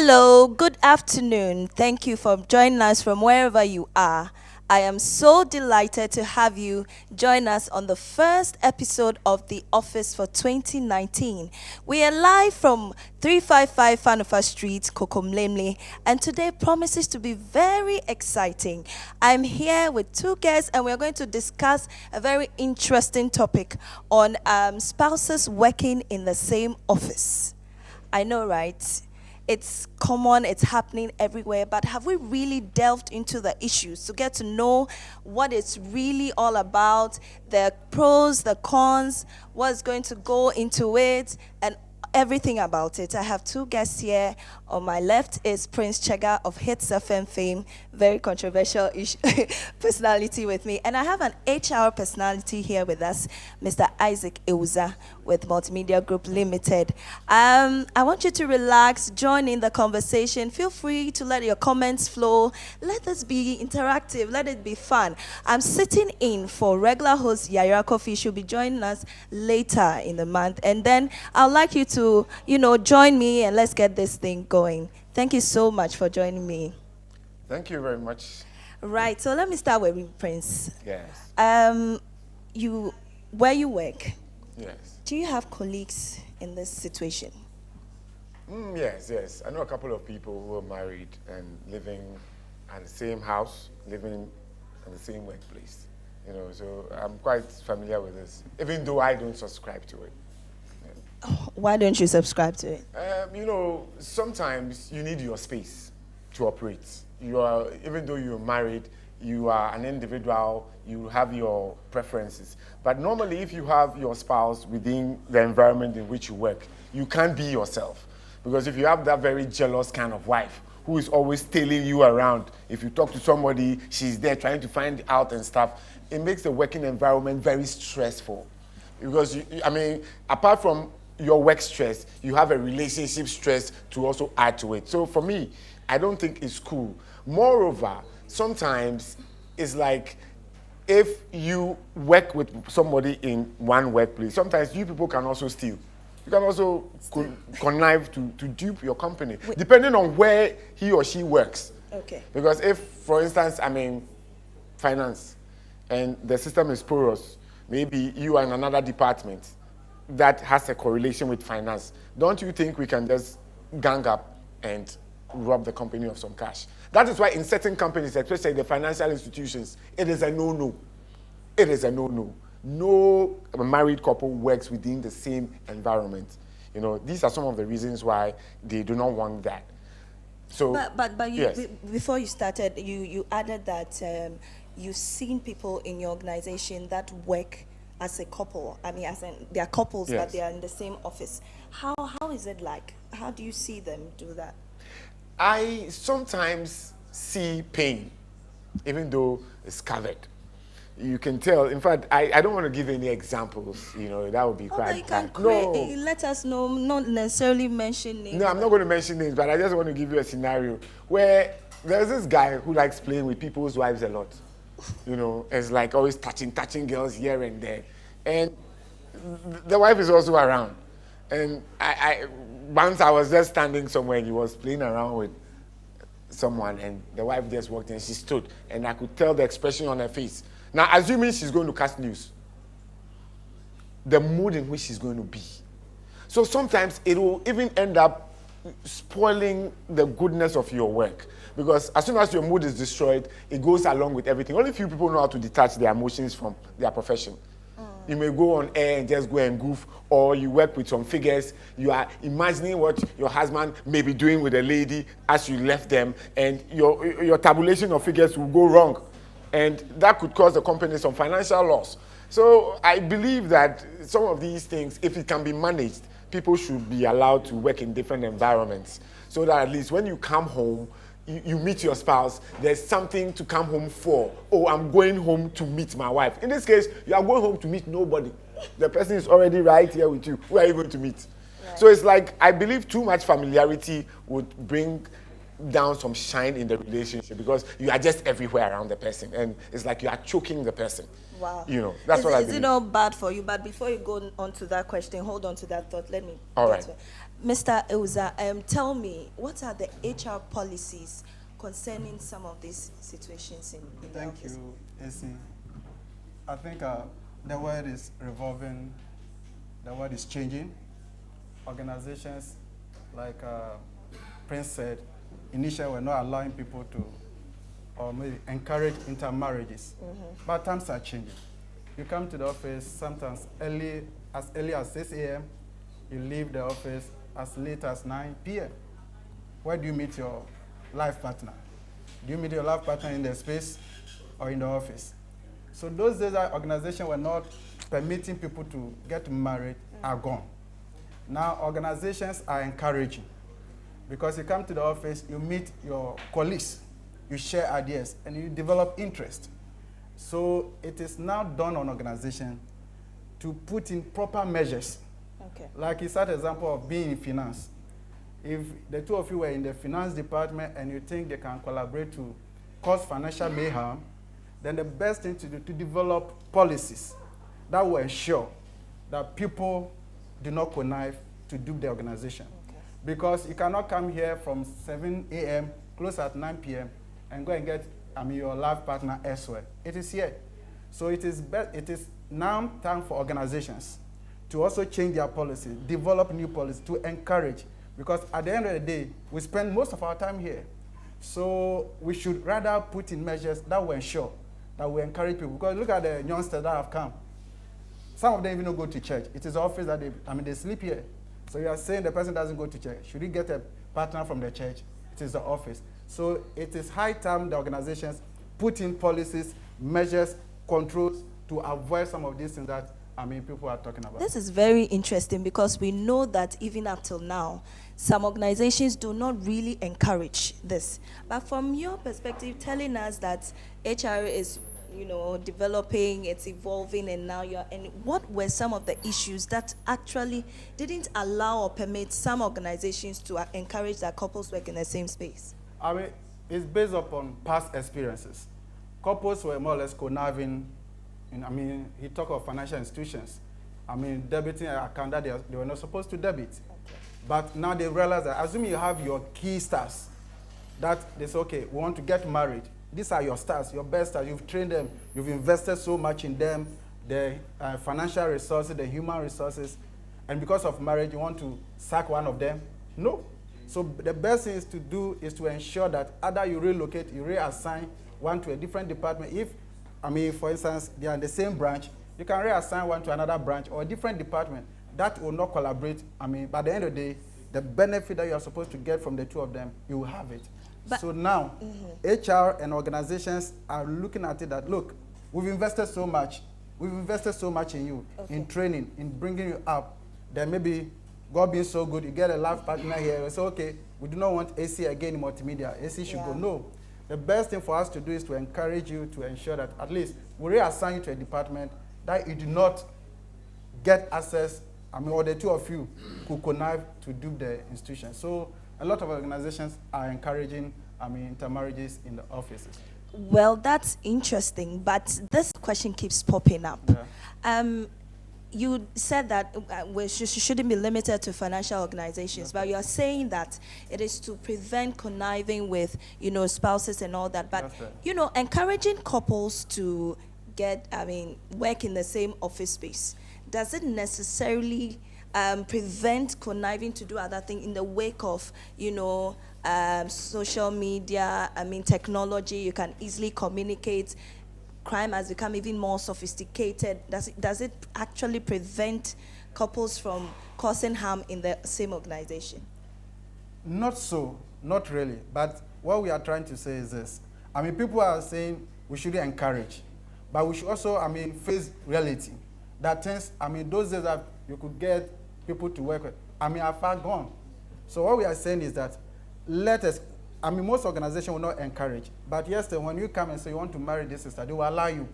Hello, good afternoon. Thank you for joining us from wherever you are. I am so delighted to have you join us on the first episode of The Office for 2019. We are live from 355 Fanofa Street, Kokomlemle, and today promises to be very exciting. I'm here with two guests, and we're going to discuss a very interesting topic on spouses working in the same office. I know, right? It's common, it's happening everywhere, but have we really delved into the issues to get to know what it's really all about, the pros, the cons, what's going to go into it, and everything about it? I have two guests here. On my left is Prince Tsegah of Hits FM fame, very controversial personality with me. And I have an HR personality here with us, Mr. Isaac Awuzah with Multimedia Group Limited. I want you to relax, join in the conversation. Feel free to let your comments flow. Let us be interactive. Let it be fun. I'm sitting in for regular host Yaya Kofi. She'll be joining us later in the month. And then I'd like you to, join me and let's get this thing going. Thank you so much for joining me. Thank you very much. Right, so let me start with you, Prince. Yes. Where you work, Yes. do you have colleagues in this situation? Yes. I know a couple of people who are married and living at the same house, living at the same workplace. So I'm quite familiar with this, even though I don't subscribe to it. Why don't you subscribe to it? Sometimes you need your space to operate. Even though you're married, you are an individual, you have your preferences. But normally, if you have your spouse within the environment in which you work, you can't be yourself. Because if you have that very jealous kind of wife who is always tailing you around, if you talk to somebody, she's there trying to find out and stuff, it makes the working environment very stressful. Because, apart from your work stress, you have a relationship stress to also add to it. So for me, I don't think it's cool. Moreover, sometimes it's like if you work with somebody in one workplace, sometimes you people can also steal. You can also connive to dupe your company, depending on where he or she works. Okay. Because if, for instance, finance, and the system is porous, maybe you are in another department that has a correlation with finance, don't you think we can just gang up and rob the company of some cash? That is why in certain companies, especially the financial institutions, it is a no-no. It is a no-no. No married couple works within the same environment. These are some of the reasons why they do not want that. So, but you, yes. Before you started, you added that you've seen people in your organization that work as a couple. As in they are couples, Yes. but they are in the same office. How is it like? How do you see them do that? I sometimes see pain, even though it's covered. You can tell. In fact, I don't want to give any examples. That would be quite You can no. let us know, not necessarily mention names. No, I'm not going to mention names, but I just want to give you a scenario where there's this guy who likes playing with people's wives a lot. It's like always touching girls here and there. And the wife is also around. And I once I was just standing somewhere and he was playing around with someone and the wife just walked in, she stood and I could tell the expression on her face. Now, assuming she's going to cast news, the mood in which she's going to be. So sometimes it will even end up spoiling the goodness of your work. Because as soon as your mood is destroyed, it goes along with everything. Only few people know how to detach their emotions from their profession. You may go on air and just go and goof, or you work with some figures. You are imagining what your husband may be doing with a lady as you left them, and your tabulation of figures will go wrong. And that could cause the company some financial loss. So I believe that some of these things, if it can be managed, people should be allowed to work in different environments, so that at least when you come home, you meet your spouse, there's something to come home for. Oh, I'm going home to meet my wife. In this case, you are going home to meet nobody. The person is already right here with you. Who are you going to meet? Right. So it's like, I believe too much familiarity would bring down some shine in the relationship, because you are just everywhere around the person. And it's like you are choking the person. Wow. That's what I believe. Is it all bad for you? But before you go on to that question, hold on to that thought. Let me. All right. Mr. Awuzah, tell me, what are the HR policies concerning some of these situations in the Thank office? you, AC. I think the world is revolving, the world is changing. Organizations, like Prince said, initially were not allowing people to, or maybe encourage intermarriages. But times are changing. You come to the office sometimes as early as 6 a.m., you leave the office as late as 9 p.m. Where do you meet your life partner? Do you meet your life partner in the space or in the office? So those days that organizations were not permitting people to get married are gone. Now organizations are encouraging, because you come to the office, you meet your colleagues, you share ideas, and you develop interest. So it is now done on organization to put in proper measures. Okay. Like you said, example of being in finance. If the two of you were in the finance department and you think they can collaborate to cause financial mayhem, then the best thing to do to develop policies that will ensure that people do not connive to dupe the organization. Okay. Because you cannot come here from 7 a.m., close at 9 p.m., and go and get your life partner elsewhere. It is here. So it is now time for organizations to also change their policies, develop new policies to encourage. Because at the end of the day, we spend most of our time here. So we should rather put in measures that will ensure that we encourage people. Because look at the youngsters that have come. Some of them even don't go to church. It is the office that they sleep here. So you are saying the person doesn't go to church. Should he get a partner from the church? It is the office. So it is high time the organizations put in policies, measures, controls to avoid some of these things that people are talking about. This is very interesting, because we know that even up till now, some organizations do not really encourage this. But from your perspective, telling us that HR is, developing, it's evolving, and now and what were some of the issues that actually didn't allow or permit some organizations to encourage that couples work in the same space? It's based upon past experiences. Couples were more or less conniving. He talked of financial institutions. Debiting an account that they were not supposed to debit. Okay. But now they realize that, assuming you have your key stars, that they say, okay, we want to get married. These are your stars, your best stars. You've trained them. You've invested so much in them, the financial resources, the human resources. And because of marriage, you want to sack one of them? No. So the best thing is to do is to ensure that either you relocate, you reassign one to a different department. If, for instance, they are in the same branch, you can reassign one to another branch or a different department. That will not collaborate. By the end of the day, the benefit that you are supposed to get from the two of them, you will have it. But so now, HR and organizations are looking at it that, look, we've invested so much. We've invested so much in you, in training, in bringing you up. Then maybe God being so good, you get a life partner here. We say, okay, we do not want AC again in multimedia. AC should go. No. The best thing for us to do is to encourage you to ensure that at least we reassign you to a department that you do not get access, or the two of you could connive to dupe the institution. So a lot of organizations are encouraging, intermarriages in the offices. Well, that's interesting, but this question keeps popping up. Yeah. You said that we shouldn't be limited to financial organizations, but you're saying that it is to prevent conniving with, spouses and all that. But, right. Encouraging couples to work in the same office space, does it necessarily prevent conniving to do other things in the wake of, social media, technology? You can easily communicate. Crime has become even more sophisticated. Does it actually prevent couples from causing harm in the same organization? Not so, not really. But what we are trying to say is this. People are saying we shouldn't encourage, but we should also, face reality. That things, those days that you could get people to work with, are far gone. So what we are saying is that let us, most organizations will not encourage. But yesterday, when you come and say you want to marry this sister, they will allow you.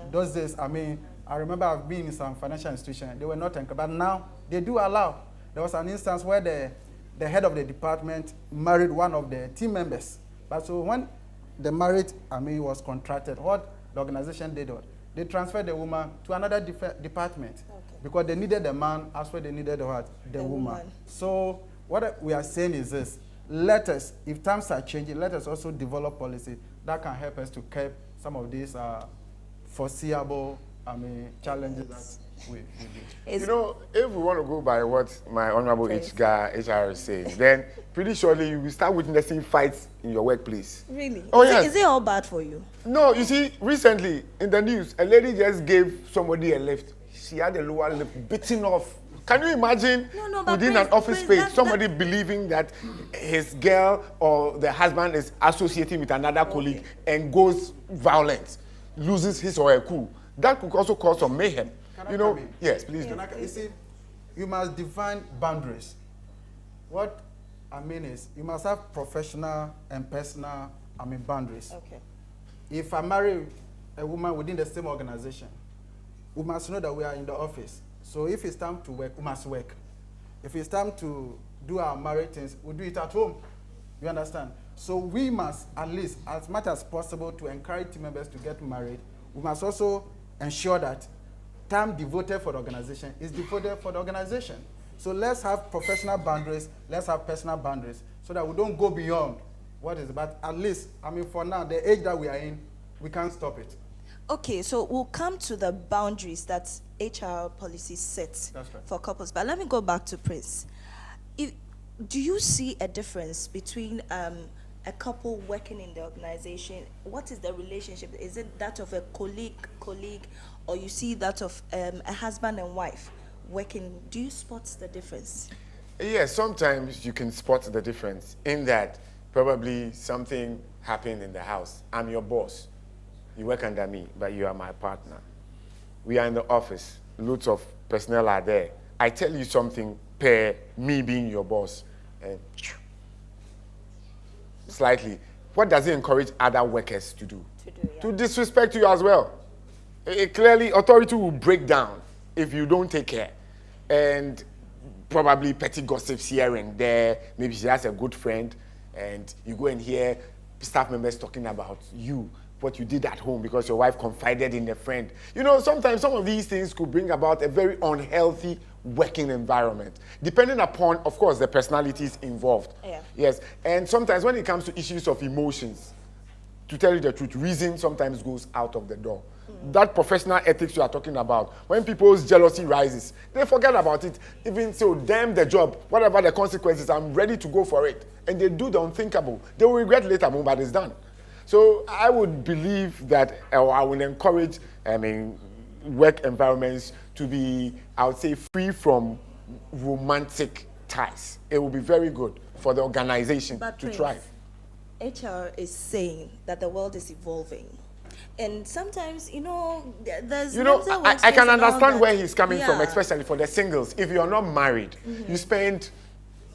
Those days, I remember I've been in some financial institution. They were not encouraged. But now, they do allow. There was an instance where the head of the department married one of the team members. But so when the marriage, was contracted, what the organization did was, they transferred the woman to another department. Okay. because they needed the man as well they needed the woman. So what we are saying is this: let us, if times are changing, let us also develop policy that can help us to curb some of these foreseeable, challenges that we do. You know, if we want to go by what my honorable HR is saying, then pretty surely you will start witnessing fights in your workplace. Really? Oh, yes. Is it all bad for you? No, you see, recently in the news, a lady just gave somebody a lift. She had a lower lip bitten off. Can you imagine within an office space, somebody believing that his girl or the husband is associating with another colleague and goes violent, loses his or her cool? That could also cause some mayhem. Yes, please do. You see, you must define boundaries. What I mean is, you must have professional and personal, boundaries. Okay. If I marry a woman within the same organization, we must know that we are in the office. So if it's time to work, we must work. If it's time to do our married things, we do it at home. You understand? So we must, at least, as much as possible, to encourage team members to get married. We must also ensure that time devoted for the organization is devoted for the organization. So let's have professional boundaries, let's have personal boundaries, so that we don't go beyond what is. But at least, for now, the age that we are in, we can't stop it. Okay, so we'll come to the boundaries that HR policy sets for couples. But let me go back to Prince. Do you see a difference between a couple working in the organization? What is the relationship? Is it that of a colleague, or you see that of a husband and wife working? Do you spot the difference? Yes, sometimes you can spot the difference in that probably something happened in the house. I'm your boss. You work under me, but you are my partner. We are in the office. Loads of personnel are there. I tell you something per me being your boss. And slightly. What does it encourage other workers to do? To disrespect you as well. Clearly, authority will break down if you don't take care. And probably petty gossips here and there. Maybe she has a good friend, and you go and hear staff members talking about you, what you did at home because your wife confided in a friend. Sometimes some of these things could bring about a very unhealthy working environment, depending upon, of course, the personalities involved. Yeah. Yes, and sometimes when it comes to issues of emotions, to tell you the truth, reason sometimes goes out of the door. That professional ethics you are talking about, when people's jealousy rises, they forget about it. Even so, damn the job, whatever the consequences, I'm ready to go for it. And they do the unthinkable. They will regret later, but it's done. So I would believe that, or I would encourage, work environments to be, I would say, free from romantic ties. It will be very good for the organization to thrive. HR is saying that the world is evolving. And sometimes, there's... I can understand where he's coming from, especially for the singles. If you're not married, you spend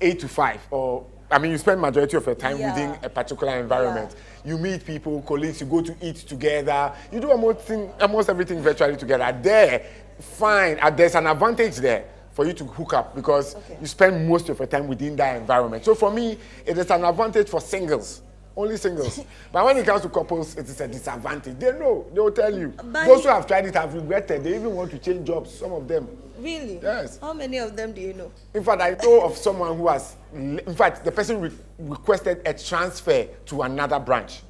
8 to 5, or you spend majority of your time within a particular environment. You meet people, colleagues, you go to eat together. You do almost everything virtually together. There, fine. There's an advantage there for you to hook up because you spend most of your time within that environment. So for me, it is an advantage for singles. Only singles. But when it comes to couples, it is a disadvantage. They know. They will tell you. Those who have tried it have regretted. They even want to change jobs, some of them. Really? Yes. How many of them do you know? In fact, I know of someone who has, in fact, the person requested a transfer to another branch.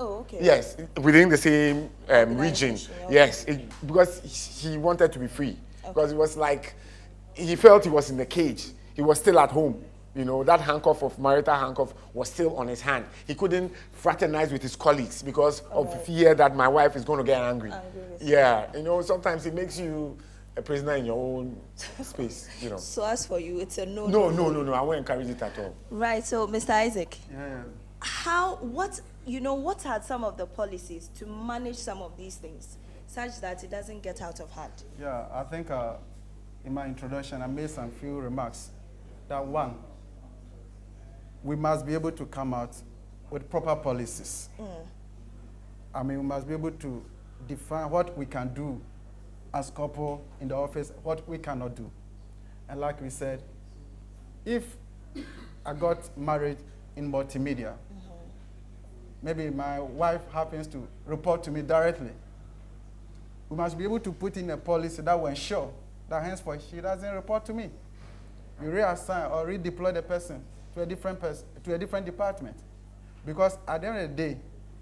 Oh, okay. Yes, within the same region. Okay. Yes, because he wanted to be free. Okay. Because it was like, he felt he was in a cage. He was still at home. That handcuff of marital handcuff was still on his hand. He couldn't fraternize with his colleagues because of fear that my wife is going to get angry. Yeah, sometimes it makes you a prisoner in your own space. So as for you, it's a no. No, I won't encourage it at all. Right. So, Mr. Isaac, Yeah. What are some of the policies to manage some of these things, such that it doesn't get out of hand? Yeah, I think in my introduction, I made some few remarks. That one, we must be able to come out with proper policies. We must be able to define what we can do as couple in the office, what we cannot do. And like we said, if I got married in multimedia, maybe my wife happens to report to me directly, we must be able to put in a policy that will ensure that henceforth she doesn't report to me. You reassign or redeploy the person to a different department. Because at the end of the day,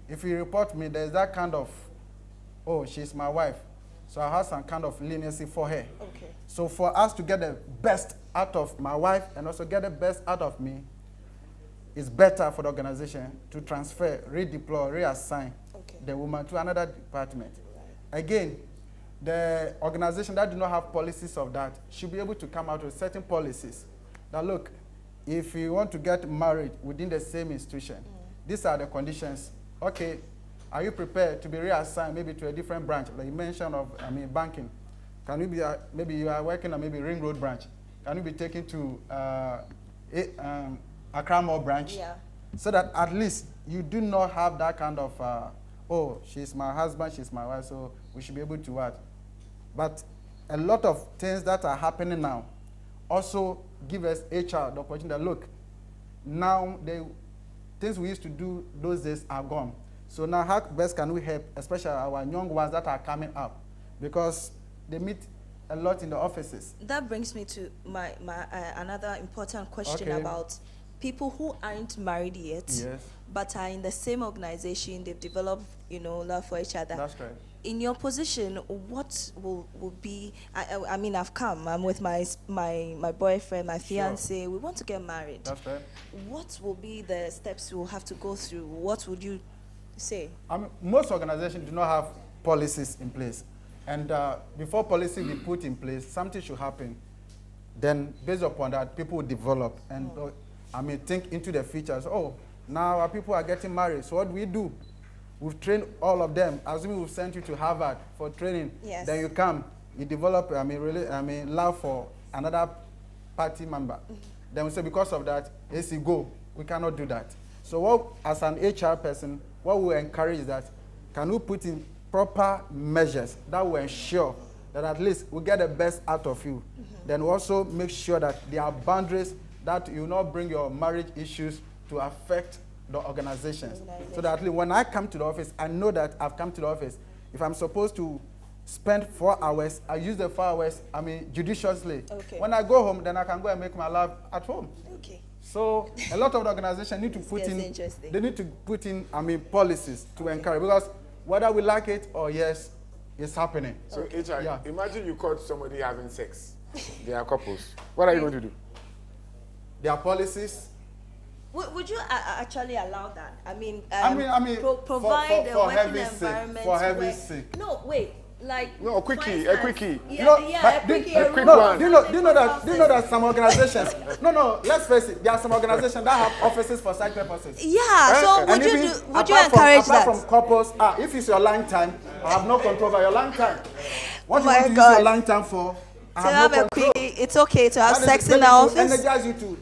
if you report me, there's that kind of, oh, she's my wife, so I have some kind of leniency for her. Okay. So for us to get the best out of my wife and also get the best out of me, it's better for the organization to transfer, redeploy, reassign the woman to another department. Again, the organization that do not have policies of that should be able to come out with certain policies. Now look, if you want to get married within the same institution, these are the conditions. Okay, are you prepared to be reassigned maybe to a different branch? Like you mentioned of, banking. Can you be, maybe you are working on maybe Ring Road branch. Can you be taken to Accra Mall branch? Yeah. So that at least you do not have that kind of, oh, she's my husband, she's my wife, so we should be able to what? But a lot of things that are happening now also give us HR the opportunity that, look, now the things we used to do those days are gone. So now how best can we help, especially our young ones that are coming up? Because they meet a lot in the offices. That brings me to my another important question Okay. about people who aren't married yet, Yes. but are in the same organization. They've developed, love for each other. That's correct. In your position, what will be? I mean, I'm with my boyfriend, my fiance. We want to get married. That's right. What will be the steps we'll have to go through? What would you say? Most organizations do not have policies in place. And before policy be put in place, something should happen. Then, based upon that, people will develop and think into the future. So, oh, now our people are getting married. So what do we do? We've trained all of them. Assuming we've sent you to Harvard for training. Yes. Then you come, you develop, love for another party member. Then we say because of that, AC go. We cannot do that. So what, as an HR person, what we encourage is that, can we put in proper measures that will ensure that at least we get the best out of you. Then we also make sure that there are boundaries that you will not bring your marriage issues to affect the organizations. So that at least when I come to the office, I know that I've come to the office. If I'm supposed to spend 4 hours, I use the 4 hours, judiciously. Okay. When I go home, then I can go and make my love at home. Okay. So a lot of the organizations need to put Yes, in, interesting. they need to put in, policies to encourage, because whether we like it or yes, it's happening. So HR, Yeah. imagine you caught somebody having sex. They are couples. What are you going to do? There are policies. Would you actually allow that? I mean, for provide a working heaven's sake, environment. for heaven's where- sake. No, wait. Like No, a for quickie, instance, a quickie. Yeah, but a quickie. a quick No, one. do you know that some organizations, no, let's face it, there are some organizations that have offices for such purposes. Yeah. So And would you even would you apart from- encourage that? Apart from couples, if it's your long time, I have no control over your long time. What you my want to use God. your long time for, I To have have no a control. quickie, it's okay to have That is sex maybe in the to office. energize you to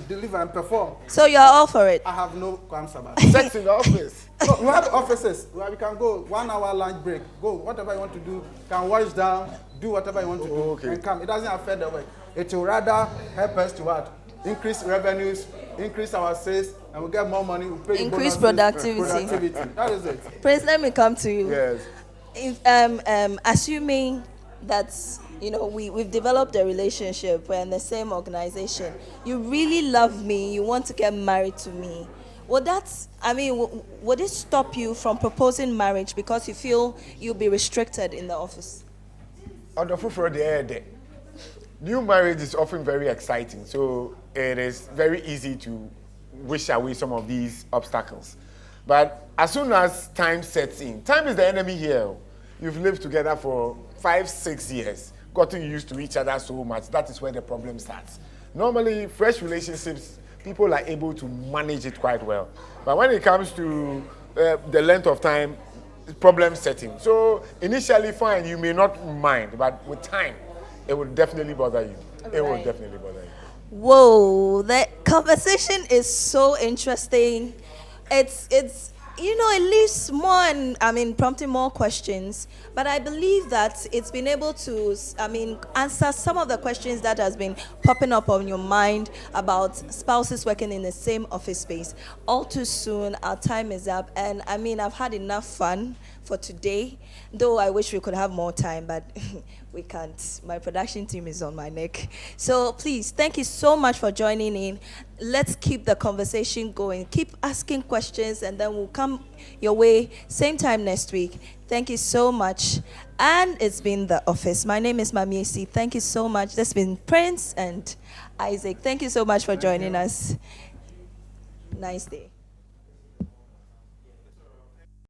deliver and perform. So you're all for it. I have no qualms about it. Sex in the office. So we have offices where we can go 1 hour lunch break, go whatever you want to do, can wash down, do whatever you want to do, Okay. and come. It doesn't affect the work. It will rather help us to what? Increase revenues, increase our sales, and we get more money. We pay you Increase bonuses, productivity. That is it. Prince, let me come to you. Yes. If, assuming that we've developed a relationship, we're in the same organization, you really love me, you want to get married to me, would it stop you from proposing marriage because you feel you'll be restricted in the office? On the fulfilled day, new marriage is often very exciting, so it is very easy to wish away some of these obstacles. But as soon as time sets in, time is the enemy here. You've lived together for 5-6 years, gotten used to each other so much. That is where the problem starts. Normally, fresh relationships, people are able to manage it quite well. But when it comes to the length of time, problem setting. So initially, fine, you may not mind, but with time, it will definitely bother you. It will Right. definitely bother you. Whoa, the conversation is so interesting. It's It leaves more and prompting more questions. But I believe that it's been able to, answer some of the questions that has been popping up on your mind about spouses working in the same office space. All too soon, our time is up, and I've had enough fun for today. Though I wish we could have more time, but we can't. My production team is on my neck. So please, thank you so much for joining in. Let's keep the conversation going. Keep asking questions, and then we'll come your way same time next week. Thank you so much. And it's been The Office. My name is Maame. Thank you so much. This has been Prince and Isaac. Thank you so much for joining us. Nice day.